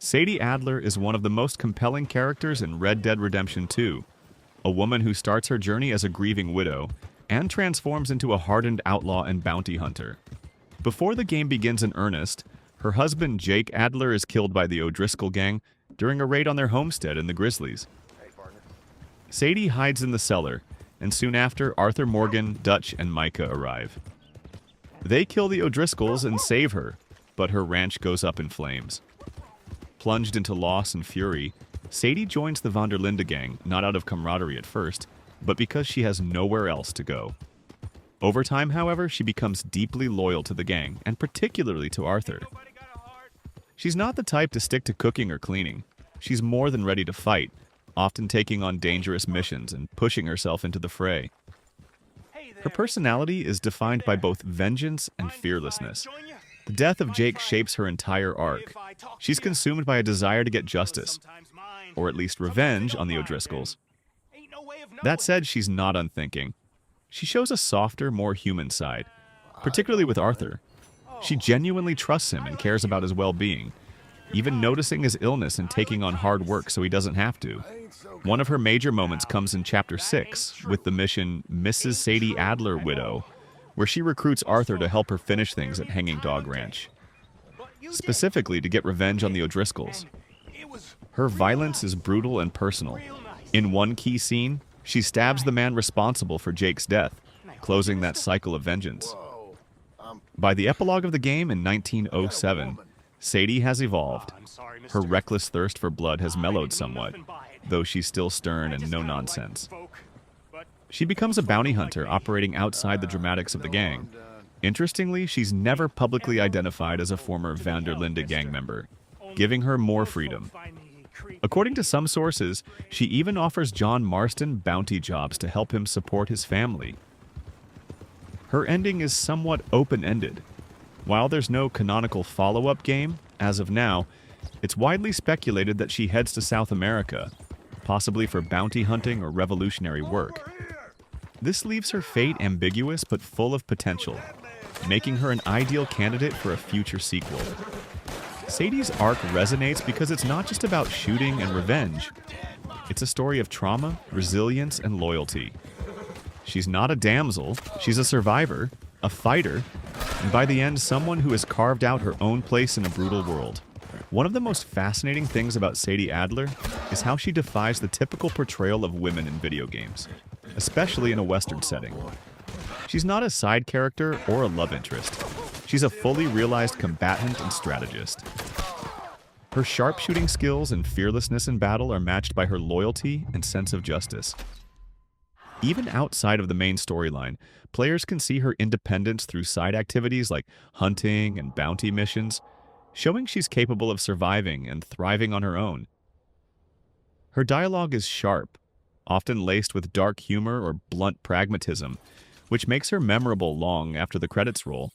Sadie Adler is one of the most compelling characters in Red Dead Redemption 2, a woman who starts her journey as a grieving widow and transforms into a hardened outlaw and bounty hunter. Before the game begins in earnest, her husband Jake Adler is killed by the O'Driscoll gang during a raid on their homestead in the Grizzlies. Sadie hides in the cellar, and soon after, Arthur Morgan, Dutch, and Micah arrive. They kill the O'Driscolls and save her, but her ranch goes up in flames. Plunged into loss and fury, Sadie joins the Van der Linde gang, not out of camaraderie at first, but because she has nowhere else to go. Over time, however, she becomes deeply loyal to the gang, and particularly to Arthur. She's not the type to stick to cooking or cleaning. She's more than ready to fight, often taking on dangerous missions and pushing herself into the fray. Her personality is defined by both vengeance and fearlessness. The death of Jake shapes her entire arc. She's consumed by a desire to get justice, or at least revenge, on the O'Driscolls. That said, she's not unthinking. She shows a softer, more human side, particularly with Arthur. She genuinely trusts him and cares about his well-being, even noticing his illness and taking on hard work so he doesn't have to. One of her major moments comes in Chapter 6 with the mission Mrs. Sadie Adler Widow, where she recruits Arthur to help her finish things at Hanging Dog Ranch, specifically to get revenge on the O'Driscolls. Her violence is brutal and personal. In one key scene, she stabs the man responsible for Jake's death, closing that cycle of vengeance. By the epilogue of the game in 1907, Sadie has evolved. Her reckless thirst for blood has mellowed somewhat, though she's still stern and no-nonsense. She becomes a bounty hunter operating outside the dramatics of the gang. Interestingly, she's never publicly identified as a former Van der Linde gang member, giving her more freedom. According to some sources, she even offers John Marston bounty jobs to help him support his family. Her ending is somewhat open-ended. While there's no canonical follow-up game, as of now, it's widely speculated that she heads to South America, possibly for bounty hunting or revolutionary work. This leaves her fate ambiguous but full of potential, making her an ideal candidate for a future sequel. Sadie's arc resonates because it's not just about shooting and revenge. It's a story of trauma, resilience, and loyalty. She's not a damsel, she's a survivor, a fighter, and by the end, someone who has carved out her own place in a brutal world. One of the most fascinating things about Sadie Adler is how she defies the typical portrayal of women in video games, especially in a Western setting. She's not a side character or a love interest. She's a fully realized combatant and strategist. Her sharpshooting skills and fearlessness in battle are matched by her loyalty and sense of justice. Even outside of the main storyline, players can see her independence through side activities like hunting and bounty missions, showing she's capable of surviving and thriving on her own. Her dialogue is sharp, often laced with dark humor or blunt pragmatism, which makes her memorable long after the credits roll.